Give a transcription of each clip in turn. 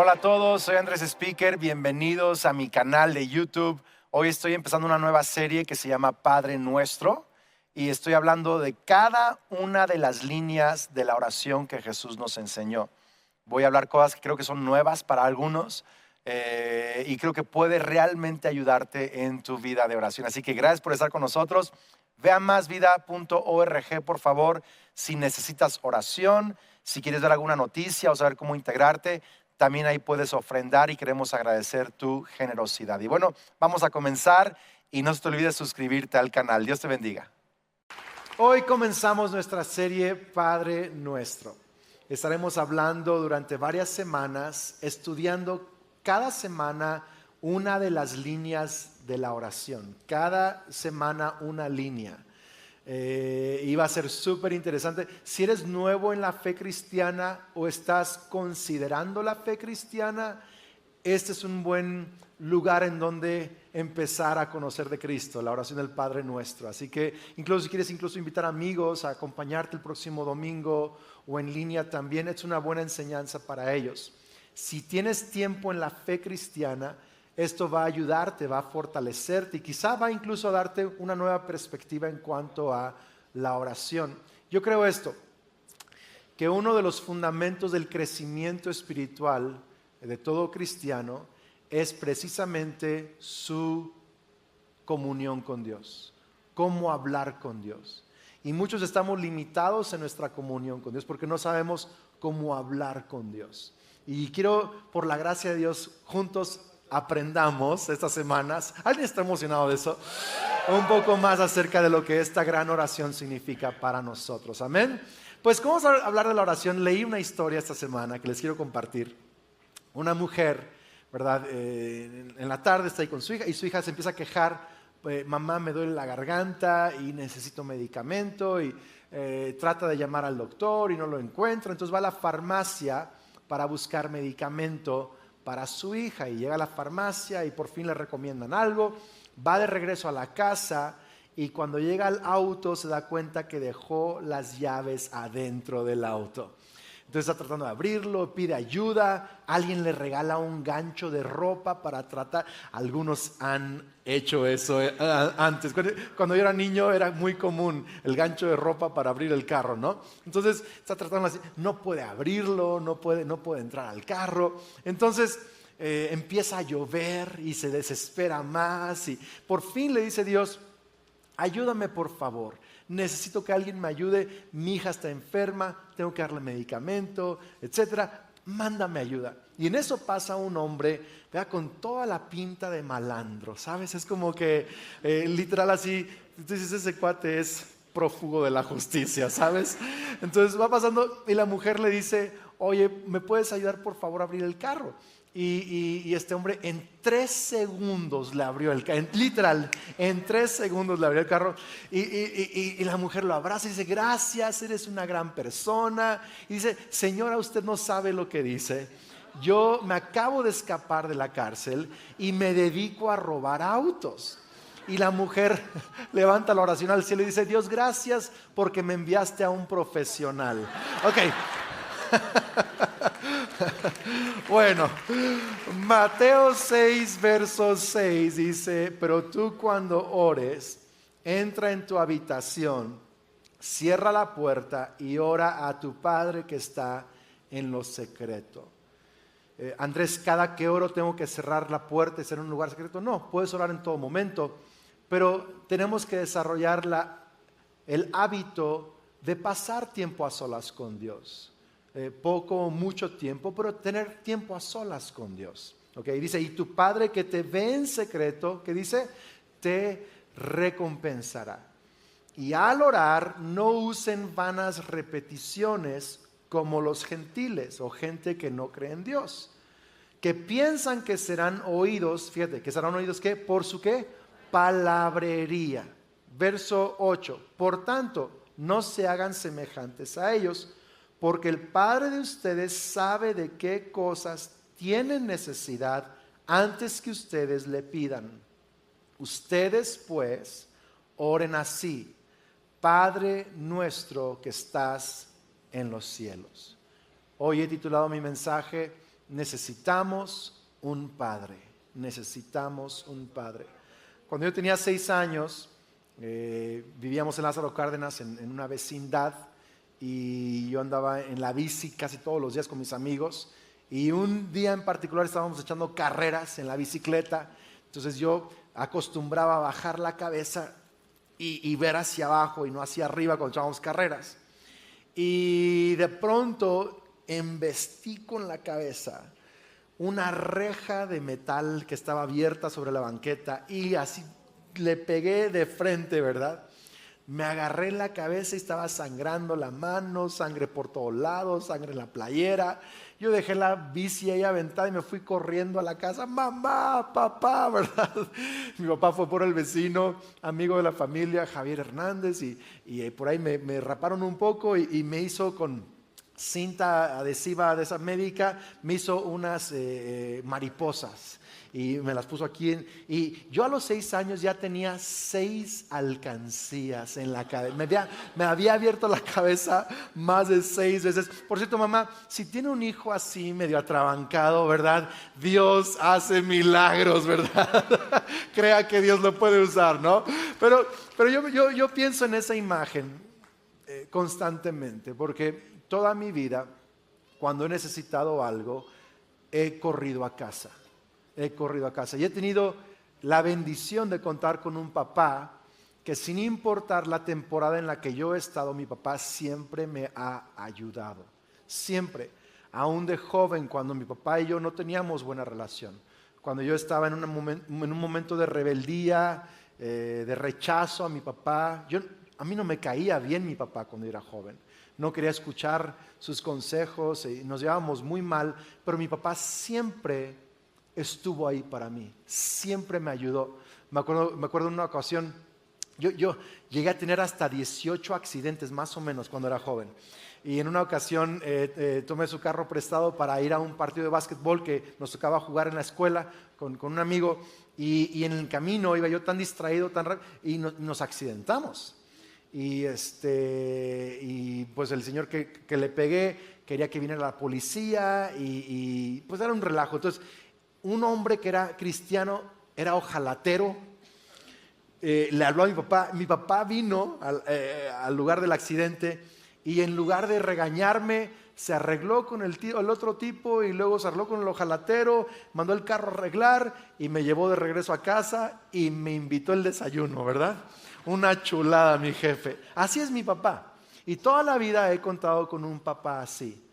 Hola a todos, soy Andrés Speaker, bienvenidos a mi canal de YouTube. Hoy estoy empezando una nueva serie que se llama Padre Nuestro y estoy hablando de cada una de las líneas de la oración que Jesús nos enseñó. Voy a hablar cosas que creo que son nuevas para algunos y creo que puede realmente ayudarte en tu vida de oración. Así que gracias por estar con nosotros. Ve a másvida.org, por favor, si necesitas oración, si quieres ver alguna noticia o saber cómo integrarte. También ahí puedes ofrendar y queremos agradecer tu generosidad. Y bueno, vamos a comenzar y no se te olvides suscribirte al canal. Dios te bendiga. Hoy comenzamos nuestra serie Padre Nuestro. Estaremos hablando durante varias semanas, estudiando cada semana una de las líneas de la oración. Cada semana una línea. Y va a ser súper interesante. Si eres nuevo en la fe cristiana o estás considerando la fe cristiana, este es un buen lugar en donde empezar a conocer de Cristo, la oración del Padre Nuestro. Así que incluso si quieres invitar amigos a acompañarte el próximo domingo o en línea también, es una buena enseñanza para ellos. Si tienes tiempo en la fe cristiana, esto va a ayudarte, va a fortalecerte y quizá va incluso a darte una nueva perspectiva en cuanto a la oración. Yo creo esto, que uno de los fundamentos del crecimiento espiritual de todo cristiano es precisamente su comunión con Dios, cómo hablar con Dios. Y muchos estamos limitados en nuestra comunión con Dios porque no sabemos cómo hablar con Dios. Y quiero, por la gracia de Dios, juntos aprendamos estas semanas. ¿Alguien está emocionado de eso? Un poco más acerca de lo que esta gran oración significa para nosotros. Amén. Pues como vamos a hablar de la oración, leí una historia esta semana que les quiero compartir. Una mujer, ¿verdad? En la tarde está ahí con su hija y su hija se empieza a quejar. Mamá, me duele la garganta y necesito medicamento y trata de llamar al doctor y no lo encuentra. Entonces va a la farmacia para buscar medicamento para su hija y llega a la farmacia y por fin le recomiendan algo. Va de regreso a la casa y cuando llega al auto se da cuenta que dejó las llaves adentro del auto. Entonces está tratando de abrirlo, pide ayuda, alguien le regala un gancho de ropa para tratar. Algunos han hecho eso antes. Cuando yo era niño era muy común el gancho de ropa para abrir el carro, ¿no? Entonces está tratando así, no puede abrirlo, no puede entrar al carro. Entonces empieza a llover y se desespera más y por fin le dice Dios, ayúdame por favor. Necesito que alguien me ayude, mi hija está enferma, tengo que darle medicamento, etcétera. Mándame ayuda. Y en eso pasa un hombre, vea, con toda la pinta de malandro, ¿sabes? Es como que literal así, entonces ese cuate es prófugo de la justicia, ¿sabes? Entonces va pasando y la mujer le dice, oye, ¿me puedes ayudar por favor a abrir el carro? Y este hombre en 3 segundos le abrió el carro, literal, en 3 segundos le abrió el carro y la mujer lo abraza y dice, gracias, eres una gran persona. Y dice, señora, usted no sabe lo que dice. Yo me acabo de escapar de la cárcel y me dedico a robar autos. Y la mujer levanta la oración al cielo y dice, Dios, gracias porque me enviaste a un profesional. Ok. Bueno, Mateo 6, verso 6 dice, pero tú cuando ores, entra en tu habitación, cierra la puerta y ora a tu Padre que está en lo secreto. Andrés, cada que oro tengo que cerrar la puerta y ser en un lugar secreto. No, puedes orar en todo momento, pero tenemos que desarrollar el hábito de pasar tiempo a solas con Dios. Poco o mucho tiempo, pero tener tiempo a solas con Dios. ¿Okay? Dice, y tu Padre que te ve en secreto, que dice, te recompensará. Y al orar, no usen vanas repeticiones como los gentiles o gente que no cree en Dios, que piensan que serán oídos, fíjate, que serán oídos ¿qué? Por su ¿qué? Palabrería. Verso 8, por tanto, no se hagan semejantes a ellos, porque el Padre de ustedes sabe de qué cosas tienen necesidad antes que ustedes le pidan. Ustedes pues oren así, Padre nuestro que estás en los cielos. Hoy he titulado mi mensaje necesitamos un padre. Necesitamos un padre. Cuando yo tenía 6 años, vivíamos en Lázaro Cárdenas, en una vecindad, y yo andaba en la bici casi todos los días con mis amigos. Y un día en particular estábamos echando carreras en la bicicleta. Entonces yo acostumbraba a bajar la cabeza y ver hacia abajo y no hacia arriba cuando echábamos carreras. Y de pronto embestí con la cabeza una reja de metal que estaba abierta sobre la banqueta y así le pegué de frente, ¿verdad? Me agarré en la cabeza y estaba sangrando la mano, sangre por todos lados, sangre en la playera. Yo dejé la bici ahí aventada y me fui corriendo a la casa. Mamá, papá, ¿verdad? Mi papá fue por el vecino, amigo de la familia, Javier Hernández, y por ahí me raparon un poco y me hizo con cinta adhesiva de esa médica, me hizo unas mariposas. Y me las puso aquí. Y yo a los 6 años ya tenía 6 alcancías en la cabeza. Me había abierto la cabeza más de 6 veces. Por cierto, mamá, si tiene un hijo así medio atrabancado, ¿verdad? Dios hace milagros, ¿verdad? Crea que Dios lo puede usar, ¿no? Pero yo pienso en esa imagen constantemente, porque toda mi vida, cuando he necesitado algo, he corrido a casa. Y he tenido la bendición de contar con un papá que, sin importar la temporada en la que yo he estado, mi papá siempre me ha ayudado. Siempre. Aún de joven, cuando mi papá y yo no teníamos buena relación, cuando yo estaba en un momento de rebeldía, de rechazo a mi papá, a mí no me caía bien mi papá cuando era joven. No quería escuchar sus consejos y nos llevábamos muy mal, pero mi papá siempre estuvo ahí para mí, siempre me ayudó. Me acuerdo en una ocasión, yo llegué a tener hasta 18 accidentes más o menos cuando era joven. Y en una ocasión tomé su carro prestado para ir a un partido de básquetbol que nos tocaba jugar en la escuela con un amigo, y en el camino iba yo tan distraído, tan rápido, y nos accidentamos. Y pues el señor que le pegué quería que viniera la policía y pues era un relajo. Entonces, un hombre que era cristiano, era ojalatero, le habló a mi papá vino al lugar del accidente y en lugar de regañarme, se arregló con el otro tipo y luego se arregló con el ojalatero, mandó el carro a arreglar y me llevó de regreso a casa y me invitó el desayuno, ¿verdad? Una chulada, mi jefe. Así es mi papá. Y toda la vida he contado con un papá así.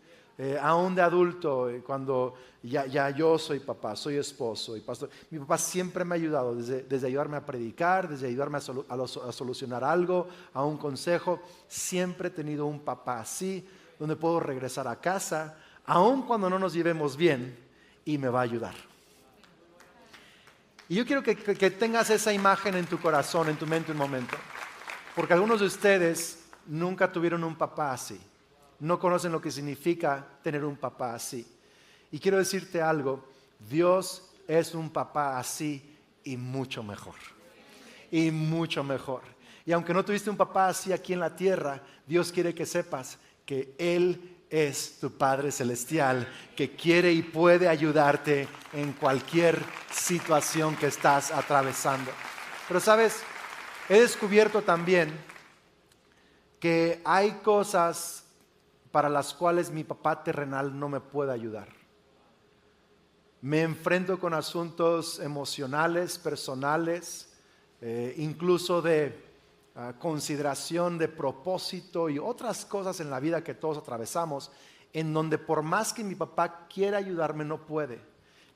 Aún de adulto, cuando ya yo soy papá, soy esposo y pastor, mi papá siempre me ha ayudado, desde ayudarme a predicar, desde ayudarme a solucionar algo, a un consejo. Siempre he tenido un papá así, donde puedo regresar a casa, aun cuando no nos llevemos bien, y me va a ayudar. Y yo quiero que tengas esa imagen en tu corazón, en tu mente un momento, porque algunos de ustedes nunca tuvieron un papá así. No conocen lo que significa tener un papá así. Y quiero decirte algo, Dios es un papá así y mucho mejor. Y mucho mejor. Y aunque no tuviste un papá así aquí en la tierra, Dios quiere que sepas que Él es tu Padre Celestial, que quiere y puede ayudarte en cualquier situación que estás atravesando. Pero sabes, he descubierto también que hay cosas para las cuales mi papá terrenal no me puede ayudar. Me enfrento con asuntos emocionales, personales, incluso de consideración de propósito y otras cosas en la vida que todos atravesamos, en donde por más que mi papá quiera ayudarme, no puede.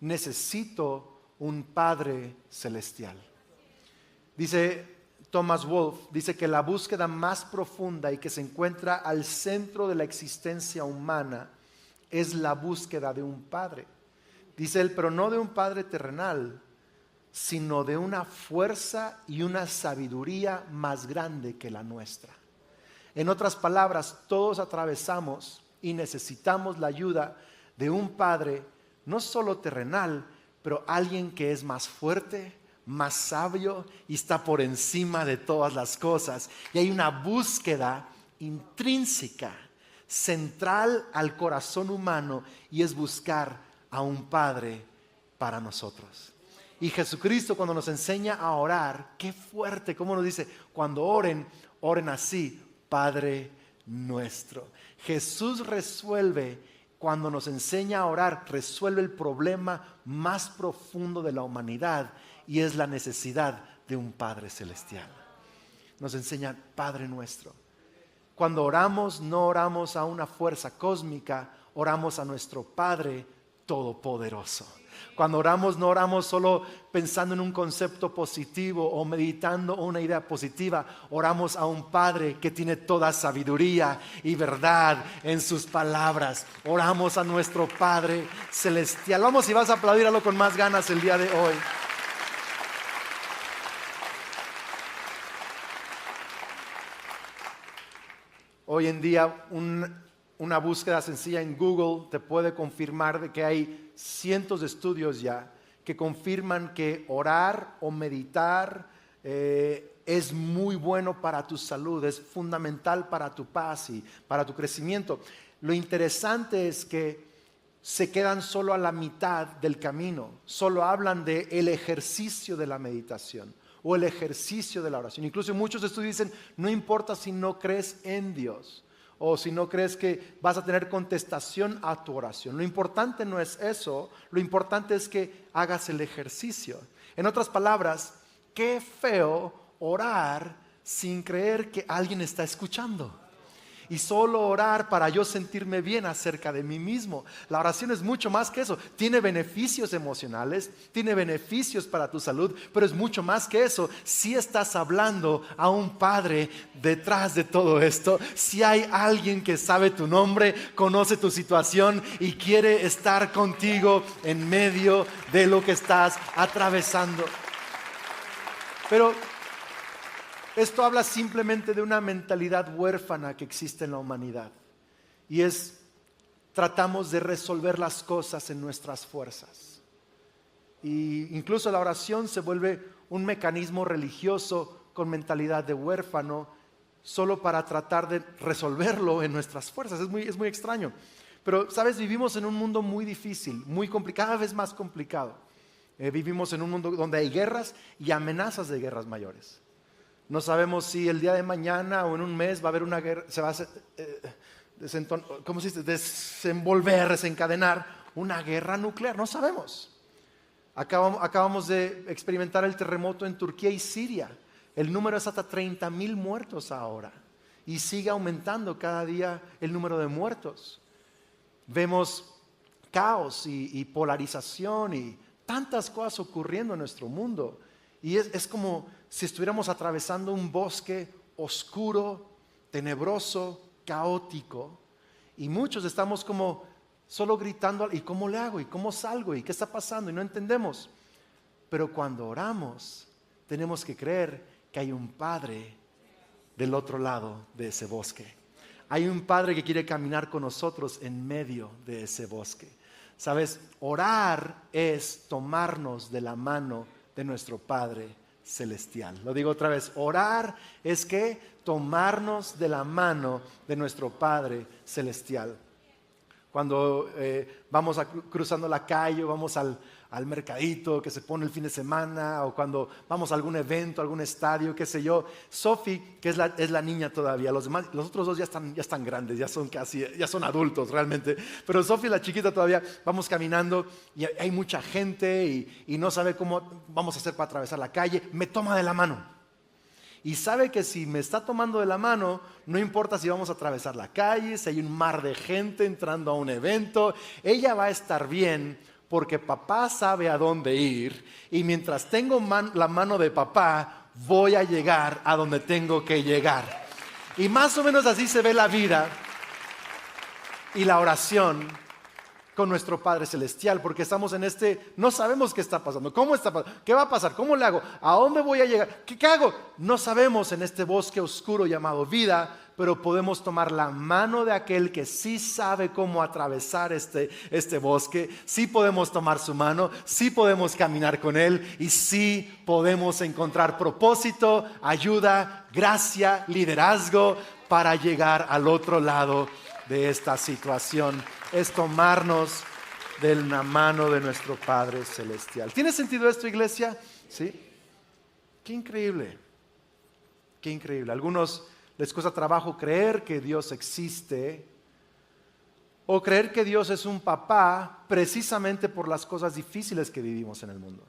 Necesito un Padre Celestial. Dice Thomas Wolfe, dice que la búsqueda más profunda y que se encuentra al centro de la existencia humana es la búsqueda de un Padre. Dice él, pero no de un Padre terrenal, sino de una fuerza y una sabiduría más grande que la nuestra. En otras palabras, todos atravesamos y necesitamos la ayuda de un Padre, no solo terrenal, pero alguien que es más fuerte, más sabio y está por encima de todas las cosas. Y hay una búsqueda intrínseca, central al corazón humano, y es buscar a un Padre para nosotros. Y Jesucristo, cuando nos enseña a orar, qué fuerte, cómo nos dice, cuando oren, oren así: Padre nuestro. Jesús resuelve, cuando nos enseña a orar, resuelve el problema más profundo de la humanidad, y es la necesidad de un Padre celestial. Nos enseña Padre nuestro. Cuando oramos, no oramos a una fuerza cósmica, oramos a nuestro Padre todopoderoso. Cuando oramos, no oramos solo pensando en un concepto positivo o meditando una idea positiva. Oramos a un Padre que tiene toda sabiduría y verdad en sus palabras. Oramos a nuestro Padre celestial. Vamos, si vas a aplaudirlo con más ganas el día de hoy. Hoy en día una búsqueda sencilla en Google te puede confirmar de que hay cientos de estudios ya que confirman que orar o meditar es muy bueno para tu salud, es fundamental para tu paz y para tu crecimiento. Lo interesante es que se quedan solo a la mitad del camino, solo hablan del ejercicio de la meditación o el ejercicio de la oración. Incluso muchos estudios dicen, no importa si no crees en Dios o si no crees que vas a tener contestación a tu oración. Lo importante no es eso, lo importante es que hagas el ejercicio. En otras palabras, qué feo orar sin creer que alguien está escuchando. Y solo orar para yo sentirme bien acerca de mí mismo. La oración es mucho más que eso. Tiene beneficios emocionales, tiene beneficios para tu salud, pero es mucho más que eso. Si estás hablando a un Padre detrás de todo esto, si hay alguien que sabe tu nombre, conoce tu situación y quiere estar contigo en medio de lo que estás atravesando. Pero esto habla simplemente de una mentalidad huérfana que existe en la humanidad. Y tratamos de resolver las cosas en nuestras fuerzas. Y incluso la oración se vuelve un mecanismo religioso con mentalidad de huérfano, solo para tratar de resolverlo en nuestras fuerzas. Es muy extraño. Pero, ¿sabes? Vivimos en un mundo muy difícil, muy complicado, cada vez más complicado. Vivimos en un mundo donde hay guerras y amenazas de guerras mayores. No sabemos si el día de mañana o en un mes va a haber una guerra, se va a desencadenar una guerra nuclear. No sabemos. Acabamos de experimentar el terremoto en Turquía y Siria. El número es hasta 30,000 muertos ahora. Y sigue aumentando cada día el número de muertos. Vemos caos y polarización y tantas cosas ocurriendo en nuestro mundo. Y es como si estuviéramos atravesando un bosque oscuro, tenebroso, caótico. Y muchos estamos como solo gritando, ¿y cómo le hago? ¿Y cómo salgo? ¿Y qué está pasando? Y no entendemos. Pero cuando oramos, tenemos que creer que hay un Padre del otro lado de ese bosque. Hay un Padre que quiere caminar con nosotros en medio de ese bosque. ¿Sabes? Orar es tomarnos de la mano de nuestro Padre celestial. Lo digo otra vez, orar es que tomarnos de la mano de nuestro Padre celestial. Cuando vamos cruzando la calle, vamos al mercadito que se pone el fin de semana, o cuando vamos a algún evento, algún estadio, qué sé yo. Sophie, que es la niña todavía, los otros dos ya están grandes, ya son adultos realmente, pero Sophie, la chiquita, todavía vamos caminando y hay mucha gente y no sabe cómo vamos a hacer para atravesar la calle. Me toma de la mano. Y sabe que si me está tomando de la mano, no importa si vamos a atravesar la calle, si hay un mar de gente entrando a un evento, ella va a estar bien porque papá sabe a dónde ir. Y mientras tengo la mano de papá, voy a llegar a donde tengo que llegar. Y más o menos así se ve la vida y la oración con nuestro Padre Celestial, porque estamos no sabemos qué está pasando, cómo está pasando, qué va a pasar, cómo le hago, a dónde voy a llegar, qué hago. No sabemos en este bosque oscuro llamado vida, pero podemos tomar la mano de aquel que sí sabe cómo atravesar este bosque. Sí podemos tomar su mano, sí podemos caminar con él y sí podemos encontrar propósito, ayuda, gracia, liderazgo para llegar al otro lado de esta situación. Es tomarnos de la mano de nuestro Padre Celestial. ¿Tiene sentido esto, iglesia? ¿Sí? Qué increíble. Qué increíble. A algunos les cuesta trabajo creer que Dios existe o creer que Dios es un papá precisamente por las cosas difíciles que vivimos en el mundo.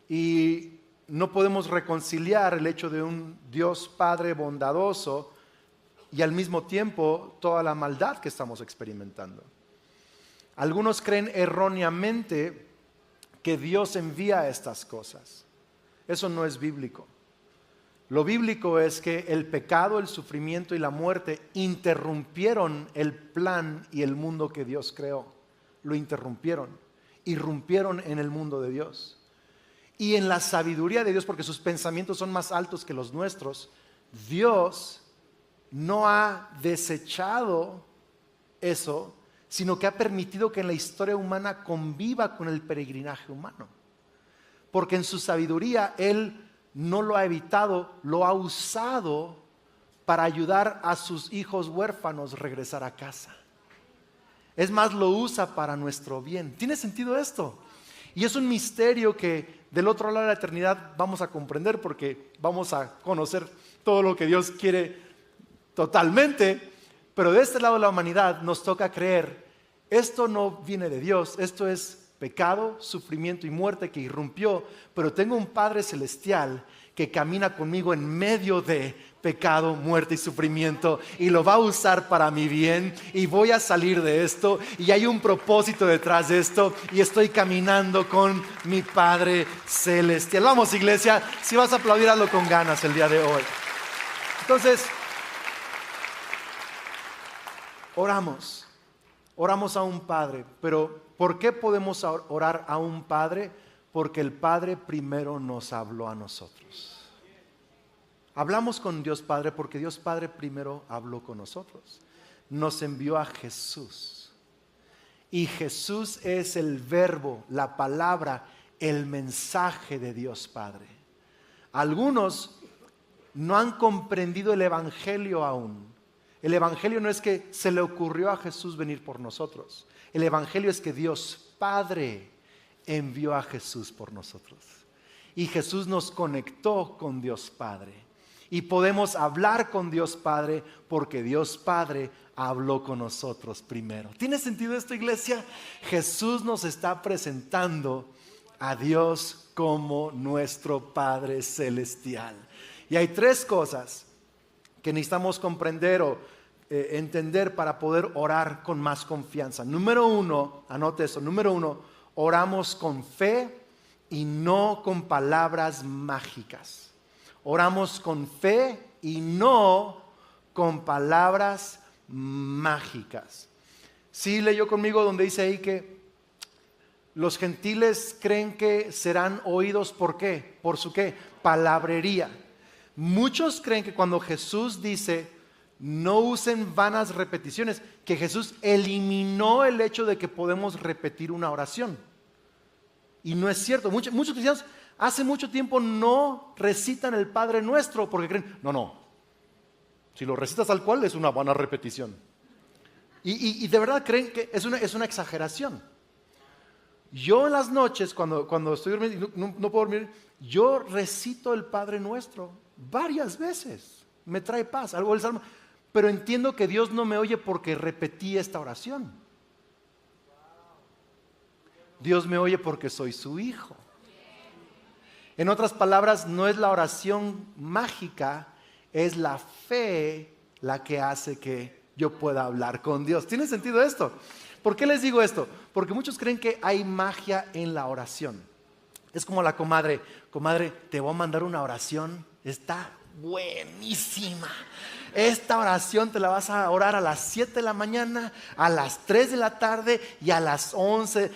Y no podemos reconciliar el hecho de un Dios Padre bondadoso y al mismo tiempo toda la maldad que estamos experimentando. Algunos creen erróneamente que Dios envía estas cosas. Eso no es bíblico. Lo bíblico es que el pecado, el sufrimiento y la muerte interrumpieron el plan y el mundo que Dios creó. Lo interrumpieron, irrumpieron en el mundo de Dios. Y en la sabiduría de Dios, porque sus pensamientos son más altos que los nuestros, Dios no ha desechado eso, sino que ha permitido que en la historia humana conviva con el peregrinaje humano. Porque en su sabiduría Él no lo ha evitado, lo ha usado para ayudar a sus hijos huérfanos a regresar a casa. Es más, lo usa para nuestro bien. ¿Tiene sentido esto? Y es un misterio que del otro lado de la eternidad vamos a comprender, porque vamos a conocer todo lo que Dios quiere totalmente, pero de este lado de la humanidad nos toca creer, esto no viene de Dios, esto es pecado, sufrimiento y muerte que irrumpió, pero tengo un Padre Celestial que camina conmigo en medio de pecado, muerte y sufrimiento, y lo va a usar para mi bien, y voy a salir de esto, y hay un propósito detrás de esto, y estoy caminando con mi Padre Celestial. Vamos, iglesia, si vas a aplaudir, hazlo con ganas el día de hoy. Entonces, oramos a un Padre, pero ¿por qué podemos orar a un Padre? Porque el Padre primero nos habló a nosotros. Hablamos con Dios Padre porque Dios Padre primero habló con nosotros. Nos envió a Jesús. Y Jesús es el verbo, la palabra, el mensaje de Dios Padre. Algunos no han comprendido el Evangelio aún. El Evangelio no es que se le ocurrió a Jesús venir por nosotros. El Evangelio es que Dios Padre envió a Jesús por nosotros. Y Jesús nos conectó con Dios Padre. Y podemos hablar con Dios Padre porque Dios Padre habló con nosotros primero. ¿Tiene sentido esto, iglesia? Jesús nos está presentando a Dios como nuestro Padre Celestial. Y hay tres cosas que necesitamos comprender o entender para poder orar con más confianza. Número uno, anote eso, número uno, oramos con fe y no con palabras mágicas. Oramos con fe y no con palabras mágicas. Sí, leyó conmigo donde dice ahí que los gentiles creen que serán oídos, ¿por qué? ¿Por su qué? Palabrería. Muchos creen que cuando Jesús dice no usen vanas repeticiones, que Jesús eliminó el hecho de que podemos repetir una oración. Y no es cierto. Muchos cristianos hace mucho tiempo no recitan el Padre Nuestro porque creen, no, si lo recitas tal cual es una vana repetición. Y de verdad creen que es una exageración. Yo en las noches, cuando estoy durmiendo y no puedo dormir, yo recito el Padre Nuestro varias veces. Me trae paz, algo del Salmo. Pero entiendo que Dios no me oye porque repetí esta oración. Dios me oye porque soy su hijo. En otras palabras, no es la oración mágica, es la fe la que hace que yo pueda hablar con Dios. ¿Tiene sentido esto? ¿Por qué les digo esto? Porque muchos creen que hay magia en la oración. Es como la comadre, te voy a mandar una oración, está buenísima. Esta oración te la vas a orar a las 7 de la mañana, a las 3 de la tarde y a las 11,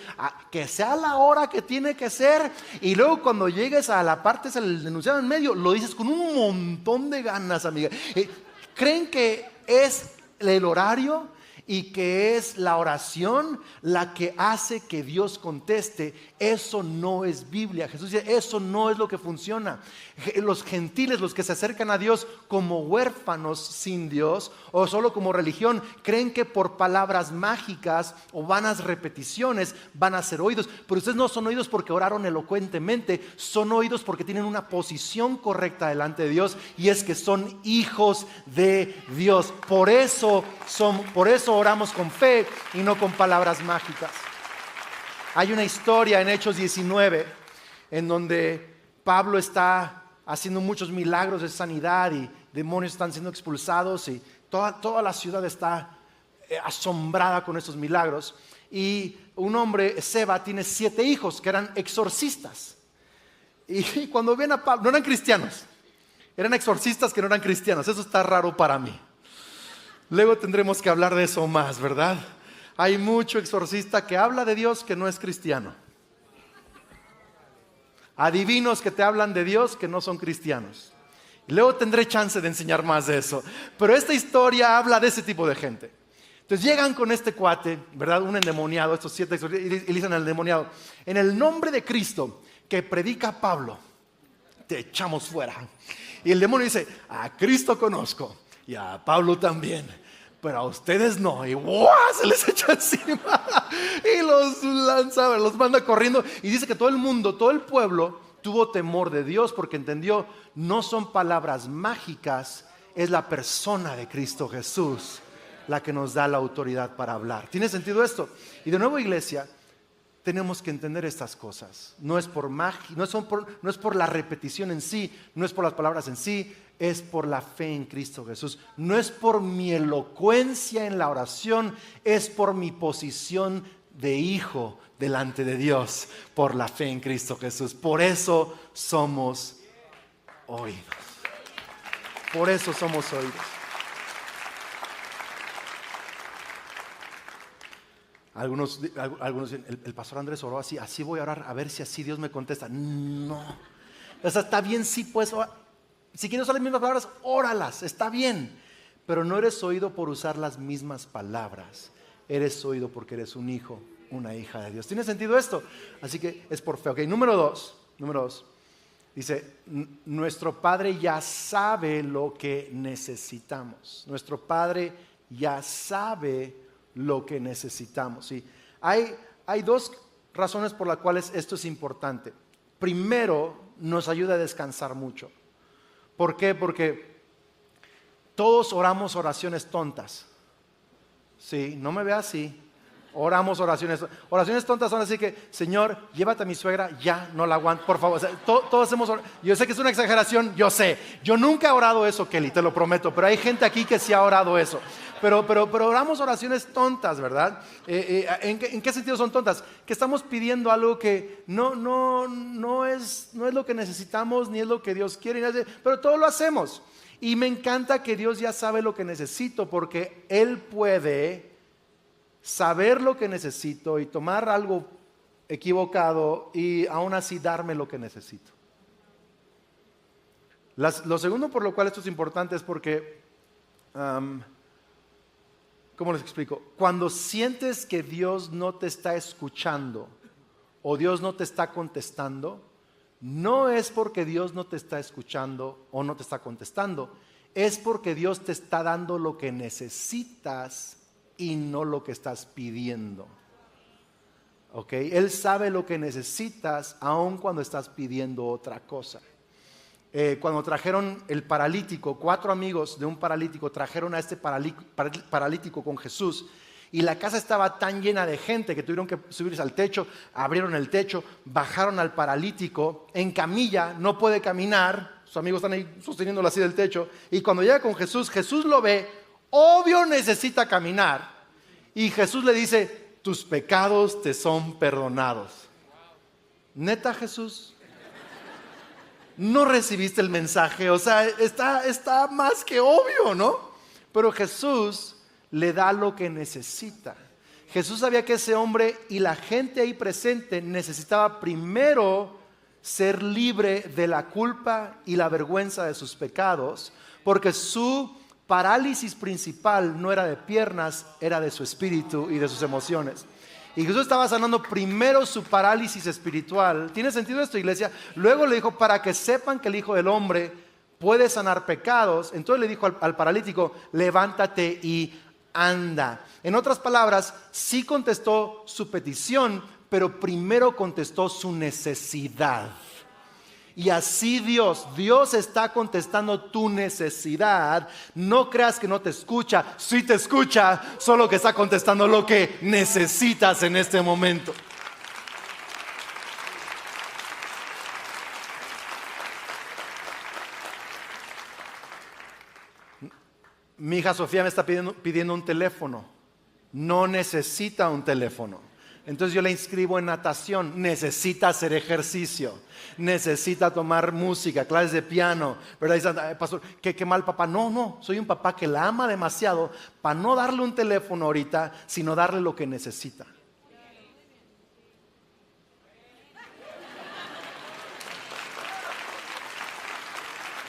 que sea la hora que tiene que ser. Y luego cuando llegues a la parte, es el enunciado en medio, lo dices con un montón de ganas, amiga. ¿Creen que es el horario? y que es la oración la que hace que Dios conteste, eso no es Biblia. Jesús dice, eso no es lo que funciona. Los gentiles, los que se acercan a Dios como huérfanos sin Dios o solo como religión, creen que por palabras mágicas o vanas repeticiones van a ser oídos. Pero ustedes no son oídos porque oraron elocuentemente, son oídos porque tienen una posición correcta delante de Dios, y es que son hijos de Dios. Por eso oramos con fe y no con palabras mágicas. Hay una historia en Hechos 19 en donde Pablo está haciendo muchos milagros de sanidad y demonios están siendo expulsados y toda la ciudad está asombrada con estos milagros. Y un hombre, Seba, tiene 7 hijos que eran exorcistas. Y cuando ven a Pablo, no eran cristianos, eran exorcistas que no eran cristianos. Eso está raro para mí. Luego tendremos que hablar de eso más, ¿verdad? Hay mucho exorcista que habla de Dios que no es cristiano. Adivinos que te hablan de Dios que no son cristianos. Y luego tendré chance de enseñar más de eso. Pero esta historia habla de ese tipo de gente. Entonces llegan con este cuate, ¿verdad? Un endemoniado, estos 7 exorcistas, y dicen al endemoniado, en el nombre de Cristo que predica Pablo, te echamos fuera. Y el demonio dice, a Cristo conozco y a Pablo también, pero a ustedes no. Y ¡guau! Se les echa encima y los lanza, los manda corriendo. Y dice que todo el mundo, todo el pueblo tuvo temor de Dios porque entendió, no son palabras mágicas, es la persona de Cristo Jesús la que nos da la autoridad para hablar. ¿Tiene sentido esto? Y de nuevo, iglesia, tenemos que entender estas cosas. No es por magia, no es por la repetición en sí, no es por las palabras en sí, es por la fe en Cristo Jesús. No es por mi elocuencia en la oración, es por mi posición de hijo delante de Dios, por la fe en Cristo Jesús. Por eso somos oídos. Por eso somos oídos. Algunos dicen, el pastor Andrés oró así voy a orar, a ver si así Dios me contesta. No, o sea, está bien, sí, pues, si quieres usar las mismas palabras, óralas, está bien. Pero no eres oído por usar las mismas palabras, eres oído porque eres un hijo, una hija de Dios. ¿Tiene sentido esto? Así que es por fe. Ok, número dos, dice, nuestro Padre ya sabe lo que necesitamos. Nuestro Padre ya sabe lo que necesitamos. ¿Sí? Hay 2 razones por las cuales esto es importante. Primero, nos ayuda a descansar mucho. ¿Por qué? Porque todos oramos oraciones tontas. Sí, no me vea así. Oramos oraciones tontas son así que, Señor, llévate a mi suegra, ya no la aguanto, por favor. O sea, todos hacemos yo sé que es una exageración, yo sé. Yo nunca he orado eso, Kelly, te lo prometo, pero hay gente aquí que sí ha orado eso. Pero oramos oraciones tontas, ¿verdad? ¿En qué sentido son tontas? Que estamos pidiendo algo que no es lo que necesitamos, ni es lo que Dios quiere, pero todo lo hacemos. Y me encanta que Dios ya sabe lo que necesito, porque Él puede saber lo que necesito y tomar algo equivocado y aún así darme lo que necesito. Lo segundo por lo cual esto es importante es porque, ¿cómo les explico? Cuando sientes que Dios no te está escuchando o Dios no te está contestando, no es porque Dios no te está escuchando o no te está contestando, es porque Dios te está dando lo que necesitas y no lo que estás pidiendo. ¿Ok? Él sabe lo que necesitas aun cuando estás pidiendo otra cosa. Cuando trajeron el paralítico, 4 amigos de un paralítico trajeron a este paralítico con Jesús, y la casa estaba tan llena de gente que tuvieron que subirse al techo, abrieron el techo, bajaron al paralítico en camilla, no puede caminar, sus amigos están ahí sosteniéndolo así del techo, y cuando llega con Jesús, Jesús lo ve, obvio necesita caminar, y Jesús le dice, tus pecados te son perdonados. ¿Neta, Jesús? No recibiste el mensaje, o sea, está más que obvio, ¿no? Pero Jesús le da lo que necesita. Jesús sabía que ese hombre y la gente ahí presente necesitaba primero ser libre de la culpa y la vergüenza de sus pecados, porque su parálisis principal no era de piernas, era de su espíritu y de sus emociones. Y Jesús estaba sanando primero su parálisis espiritual. ¿Tiene sentido esto, iglesia? Luego le dijo, para que sepan que el Hijo del Hombre puede sanar pecados. Entonces le dijo al paralítico, levántate y anda. En otras palabras, sí contestó su petición, pero primero contestó su necesidad. Y así Dios está contestando tu necesidad. No creas que no te escucha, sí te escucha, solo que está contestando lo que necesitas en este momento. Mi hija Sofía me está pidiendo un teléfono. No necesita un teléfono. Entonces yo la inscribo en natación. Necesita hacer ejercicio, necesita tomar música, clases de piano, ¿verdad? Dice, pastor, qué mal papá. No, soy un papá que la ama demasiado para no darle un teléfono ahorita, sino darle lo que necesita.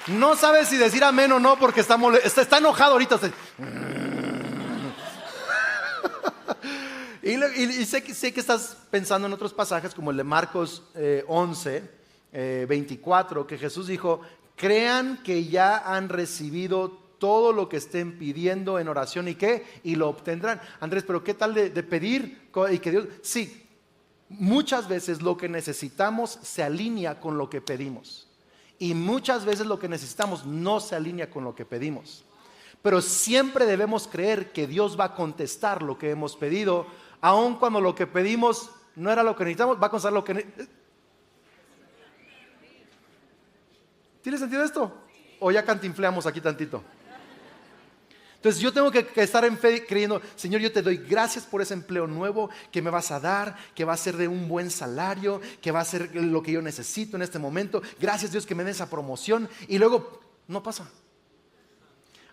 No sabe si decir amén o no porque está enojado ahorita. Y sé que estás pensando en otros pasajes como el de Marcos 11, 24, que Jesús dijo, crean que ya han recibido todo lo que estén pidiendo en oración y lo obtendrán. Andrés, pero ¿qué tal de pedir? Y que Dios, sí, muchas veces lo que necesitamos se alinea con lo que pedimos. Y muchas veces lo que necesitamos no se alinea con lo que pedimos. Pero siempre debemos creer que Dios va a contestar lo que hemos pedido, aun cuando lo que pedimos no era lo que necesitamos, va a contestar lo que necesitamos. ¿Tiene sentido esto? ¿O ya cantinfleamos aquí tantito? Entonces yo tengo que estar en fe creyendo, Señor, yo te doy gracias por ese empleo nuevo que me vas a dar, que va a ser de un buen salario, que va a ser lo que yo necesito en este momento. Gracias, Dios, que me dé esa promoción. Y luego no pasa.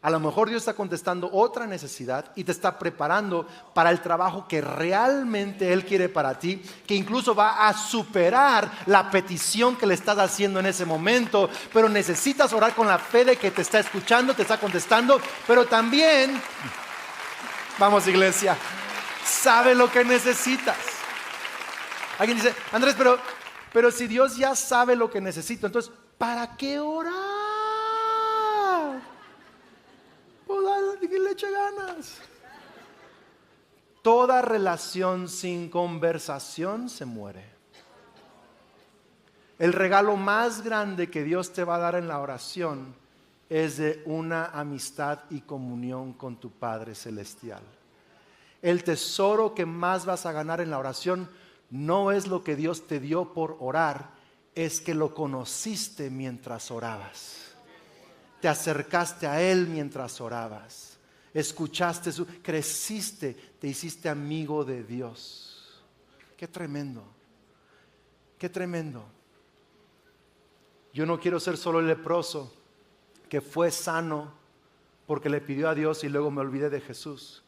A lo mejor Dios está contestando otra necesidad y te está preparando para el trabajo que realmente Él quiere para ti, que incluso va a superar la petición que le estás haciendo en ese momento. Pero necesitas orar con la fe de que te está escuchando, te está contestando, pero también, vamos iglesia, sabe lo que necesitas. Alguien dice, Andrés, pero si Dios ya sabe lo que necesito, entonces, ¿para qué orar? Que le eche ganas. Toda relación sin conversación se muere. El regalo más grande que Dios te va a dar en la oración es de una amistad y comunión con tu Padre Celestial. El tesoro que más vas a ganar en la oración no es lo que Dios te dio por orar, es que lo conociste mientras orabas. Te acercaste a Él mientras orabas, escuchaste creciste, te hiciste amigo de Dios. Qué tremendo, qué tremendo. Yo no quiero ser solo el leproso que fue sano porque le pidió a Dios y luego me olvidé de Jesús.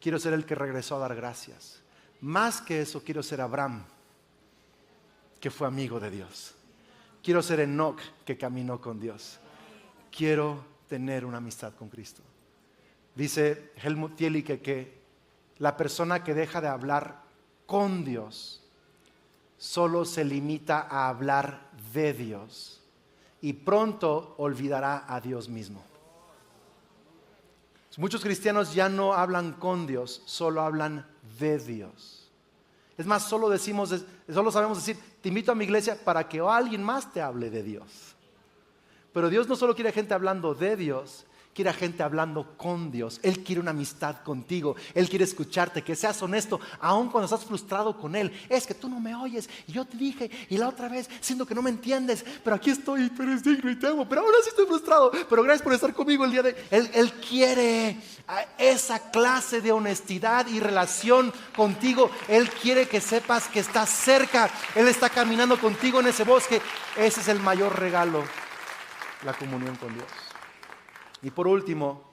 Quiero ser el que regresó a dar gracias. Más que eso, quiero ser Abraham, que fue amigo de Dios. Quiero ser Enoc, que caminó con Dios. Quiero tener una amistad con Cristo. Dice Helmut Thielicke que la persona que deja de hablar con Dios solo se limita a hablar de Dios y pronto olvidará a Dios mismo. Muchos cristianos ya no hablan con Dios, solo hablan de Dios. Es más, solo sabemos decir, te invito a mi iglesia para que alguien más te hable de Dios. Pero Dios no solo quiere gente hablando de Dios, quiere gente hablando con Dios. Él quiere una amistad contigo. Él quiere escucharte, que seas honesto, aun cuando estás frustrado con Él. Es que tú no me oyes, y yo te dije, y la otra vez, siento que no me entiendes, pero aquí estoy, pero eres digno y te amo, pero ahora sí estoy frustrado, pero gracias por estar conmigo el día de hoy. Él quiere esa clase de honestidad y relación contigo. Él quiere que sepas que estás cerca. Él está caminando contigo en ese bosque. Ese es el mayor regalo, la comunión con Dios. Y por último,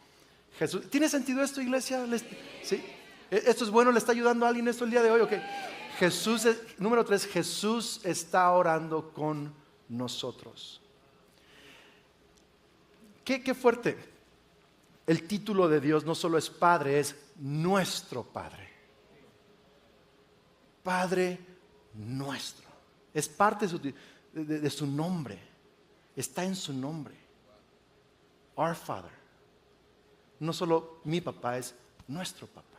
Jesús. ¿Tiene sentido esto, iglesia? ¿Sí? ¿Esto es bueno? ¿Le está ayudando a alguien esto el día de hoy? Okay. Número 3, Jesús está orando con nosotros. Qué fuerte. el título de Dios no solo es Padre, es nuestro Padre. Padre nuestro. Es parte de su nombre. Está en su nombre. Our Father. No solo mi papá, es nuestro papá.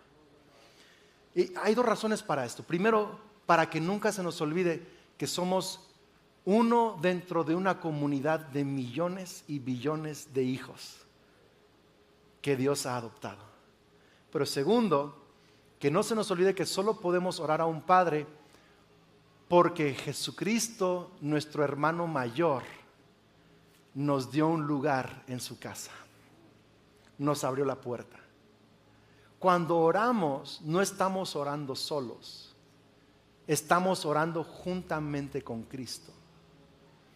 Y hay dos razones para esto. Primero, para que nunca se nos olvide que somos uno dentro de una comunidad de millones y billones de hijos que Dios ha adoptado. Pero segundo, que no se nos olvide que solo podemos orar a un Padre porque Jesucristo, nuestro hermano mayor, nos dio un lugar en su casa. Nos abrió la puerta. Cuando oramos, no estamos orando solos. Estamos orando juntamente con Cristo.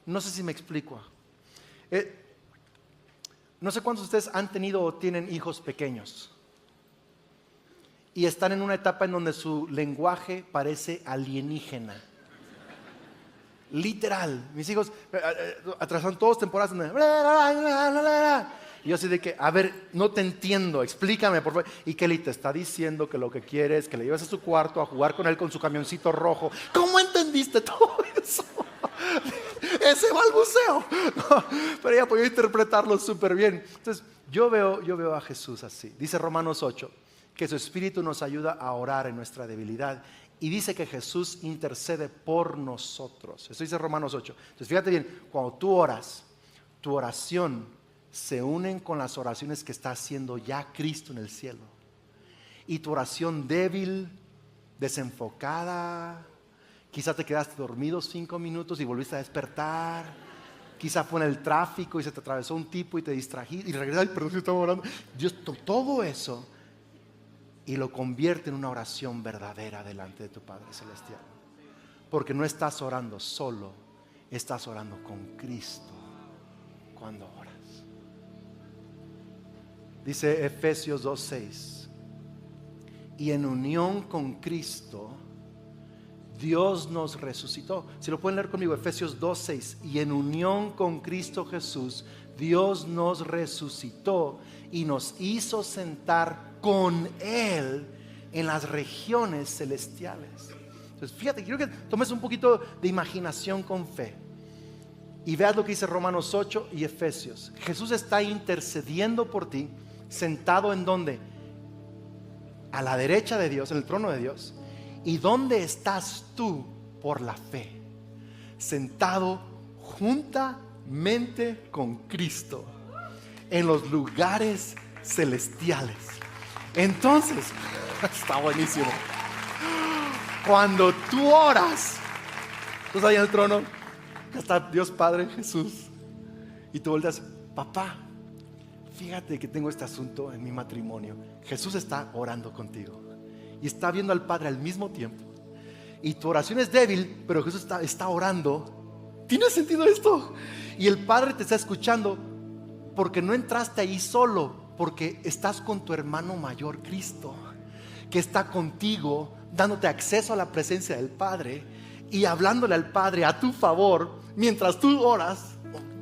No sé si me explico. No sé cuántos de ustedes han tenido o tienen hijos pequeños y están en una etapa en donde su lenguaje parece alienígena. Literal, mis hijos atrasaron todas temporadas donde y yo así de que, a ver, no te entiendo, explícame por favor. Y Kelly te está diciendo que lo que quiere es que le lleves a su cuarto a jugar con él con su camioncito rojo. ¿Cómo entendiste todo eso? Ese balbuceo. No, pero ella podía interpretarlo súper bien. Entonces, yo veo a Jesús así. Dice Romanos 8, que su Espíritu nos ayuda a orar en nuestra debilidad. Y dice que Jesús intercede por nosotros. Eso dice Romanos 8. Entonces, fíjate bien, cuando tú oras, tu oración se unen con las oraciones que está haciendo ya Cristo en el cielo. Y tu oración débil, desenfocada, quizá te quedaste dormido 5 minutos y volviste a despertar. Quizá fue en el tráfico y se te atravesó un tipo y te distrajiste y regresaste, perdón si estaba orando. Dios, todo eso y lo convierte en una oración verdadera delante de tu Padre Celestial. Porque no estás orando solo, estás orando con Cristo cuando oras. Dice Efesios 2:6, y en unión con Cristo Dios nos resucitó. Si lo pueden leer conmigo, Efesios 2:6, y en unión con Cristo Jesús Dios nos resucitó y nos hizo sentar con Él en las regiones celestiales. Entonces fíjate, quiero que tomes un poquito de imaginación con fe y veas lo que dice Romanos 8 y Efesios. Jesús está intercediendo por ti, sentado en donde, a la derecha de Dios, en el trono de Dios. ¿Y dónde estás tú por la fe? Sentado juntamente con Cristo en los lugares celestiales. Entonces, está buenísimo. Cuando tú oras, tú estás ahí en el trono, acá está Dios Padre, Jesús, y tú volteas, papá, fíjate que tengo este asunto en mi matrimonio. Jesús está orando contigo y está viendo al Padre al mismo tiempo. Y tu oración es débil, pero Jesús está orando. ¿Tiene sentido esto? Y el Padre te está escuchando porque no entraste ahí solo, porque estás con tu hermano mayor Cristo, que está contigo, dándote acceso a la presencia del Padre y hablándole al Padre a tu favor mientras tú oras.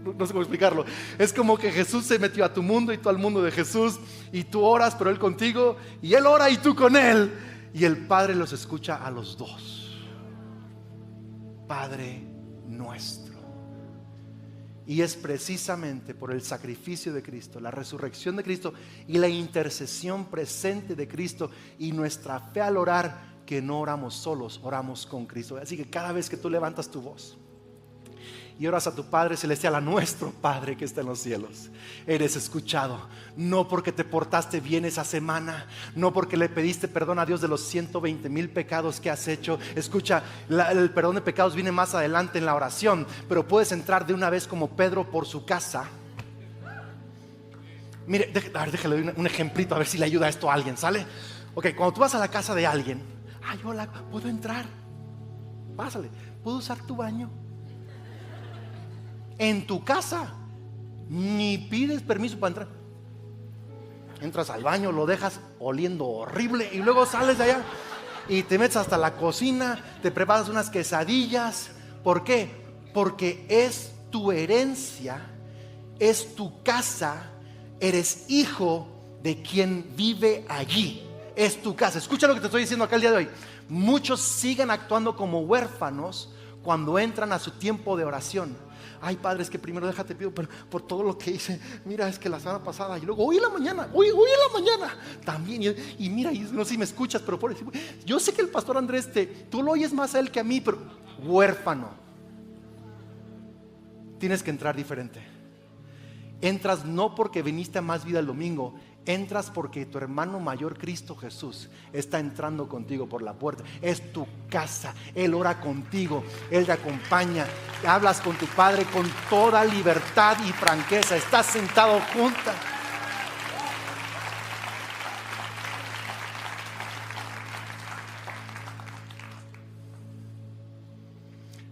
No sé cómo explicarlo. Es como que Jesús se metió a tu mundo y tú al mundo de Jesús, y tú oras pero Él contigo y Él ora y tú con Él, y el Padre los escucha a los dos. Padre nuestro. Y es precisamente por el sacrificio de Cristo, la resurrección de Cristo y la intercesión presente de Cristo y nuestra fe al orar, que no oramos solos, oramos con Cristo. Así que cada vez que tú levantas tu voz y oras a tu Padre Celestial, a nuestro Padre que está en los cielos, eres escuchado. No porque te portaste bien esa semana, no porque le pediste perdón a Dios de los 120,000 pecados que has hecho. Escucha, el perdón de pecados viene más adelante en la oración, pero puedes entrar de una vez como Pedro por su casa. Mire, déjale un ejemplito a ver si le ayuda esto a alguien, ¿sale? Ok, cuando tú vas a la casa de alguien, ay, hola, ¿puedo entrar? Pásale, ¿puedo usar tu baño? En tu casa ni pides permiso para entrar. Entras al baño, lo dejas oliendo horrible y luego sales de allá y te metes hasta la cocina, te preparas unas quesadillas. ¿Por qué? Porque es tu herencia, es tu casa, eres hijo de quien vive allí. Es tu casa. Escucha lo que te estoy diciendo acá el día de hoy. Muchos siguen actuando como huérfanos cuando entran a su tiempo de oración. Ay, Padre, es que primero déjate pido por todo lo que hice. Mira, es que la semana pasada y luego hoy en la mañana también. Y mira, y no sé si me escuchas, pero yo sé que el pastor Andrés tú lo oyes más a él que a mí, pero huérfano. Tienes que entrar diferente. Entras no porque viniste a Más Vida el domingo. Entras porque tu hermano mayor, Cristo Jesús, está entrando contigo por la puerta. Es tu casa. Él ora contigo, Él te acompaña. Hablas con tu Padre con toda libertad y franqueza. Estás sentado juntas.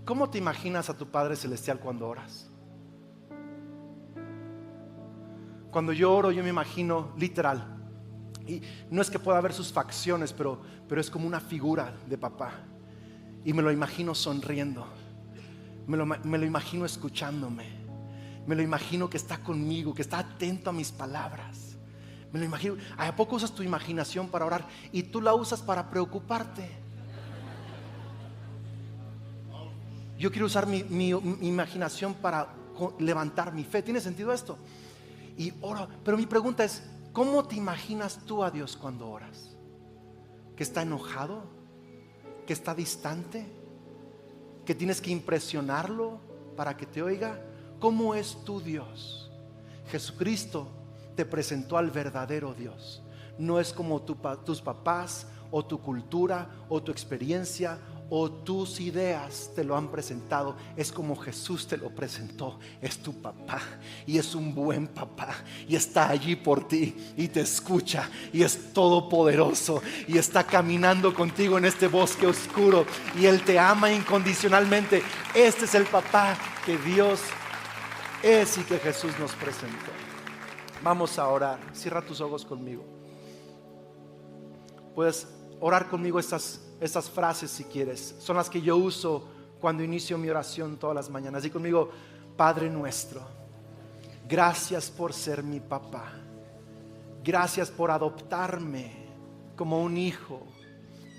¿Cómo te imaginas a tu Padre Celestial cuando oras? Cuando yo oro, yo me imagino literal. Y no es que pueda ver sus facciones, pero es como una figura de papá. Y me lo imagino sonriendo. Me lo imagino escuchándome. Me lo imagino que está conmigo, que está atento a mis palabras. Me lo imagino. ¿A poco usas tu imaginación para orar y tú la usas para preocuparte? Yo quiero usar mi imaginación para levantar mi fe. ¿Tiene sentido esto? Y oro, pero mi pregunta es, ¿cómo te imaginas tú a Dios cuando oras? ¿Que está enojado? ¿Que está distante? ¿Que tienes que impresionarlo para que te oiga? ¿Cómo es tu Dios? Jesucristo te presentó al verdadero Dios. No es como tus papás o tu cultura o tu experiencia o tus ideas te lo han presentado. Es como Jesús te lo presentó. Es tu papá y es un buen papá y está allí por ti y te escucha y es todopoderoso y está caminando contigo en este bosque oscuro y Él te ama incondicionalmente. Este es el papá que Dios es y que Jesús nos presentó. Vamos a orar. Cierra tus ojos conmigo. Puedes orar conmigo estas frases si quieres. Son las que yo uso cuando inicio mi oración todas las mañanas. Di conmigo: Padre nuestro, gracias por ser mi papá. Gracias por adoptarme como un hijo.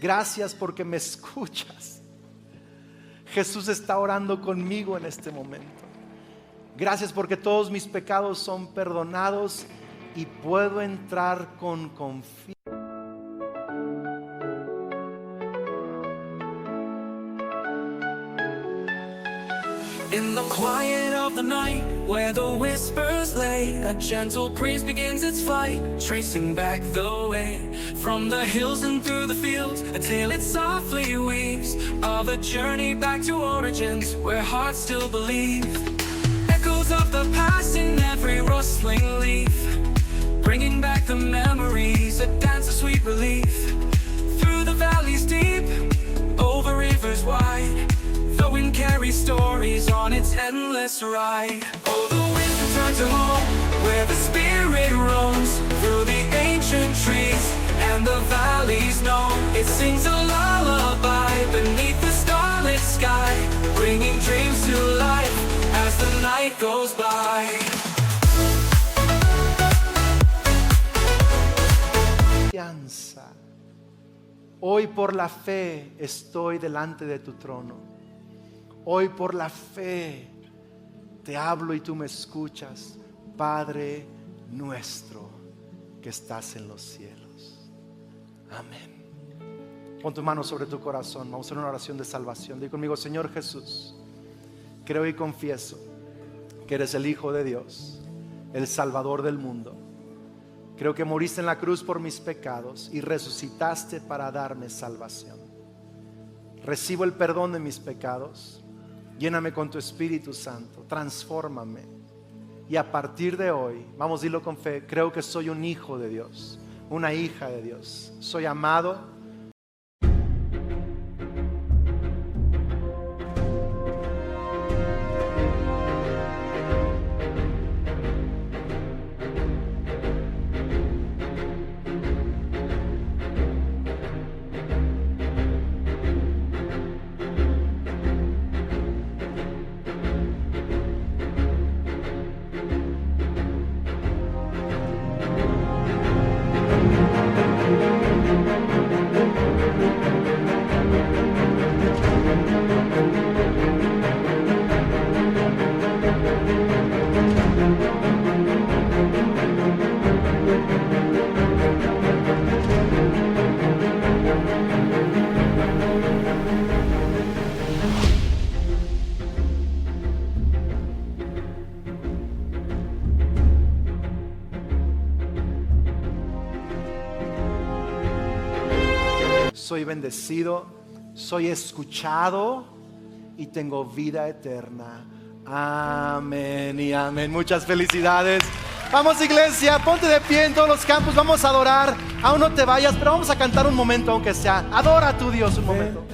Gracias porque me escuchas. Jesús está orando conmigo en este momento. Gracias porque todos mis pecados son perdonados y puedo entrar con confianza. In the quiet of the night, where the whispers lay, a gentle breeze begins its flight, tracing back the way from the hills and through the fields until it softly weaves of a journey back to origins where hearts still believe. Echoes of the past in every rustling leaf, bringing back the memories, a dance of sweet relief. Through the valleys deep, over rivers wide, the wind carries stories on its endless ride. Oh, the wind returns to home, where the spirit roams through the ancient trees and the valleys know. It sings a lullaby beneath the starlit sky, bringing dreams to life as the night goes by. Hoy por la fe estoy delante de tu trono. Hoy por la fe te hablo y tú me escuchas. Padre nuestro que estás en los cielos. Amén. Pon tu mano sobre tu corazón. Vamos a hacer una oración de salvación. Di conmigo: Señor Jesús, creo y confieso que eres el Hijo de Dios, el Salvador del mundo. Creo que moriste en la cruz por mis pecados y resucitaste para darme salvación. Recibo el perdón de mis pecados. Lléname con tu Espíritu Santo, transfórmame. Y a partir de hoy, vamos, dilo con fe, creo que soy un hijo de Dios, una hija de Dios. Soy amado. soy bendecido, soy escuchado y tengo vida eterna. Amén y amén. Muchas felicidades. Vamos, iglesia, ponte de pie en todos los campos. Vamos a adorar. Aún no te vayas, pero vamos a cantar un momento, aunque sea. Adora a tu Dios un momento.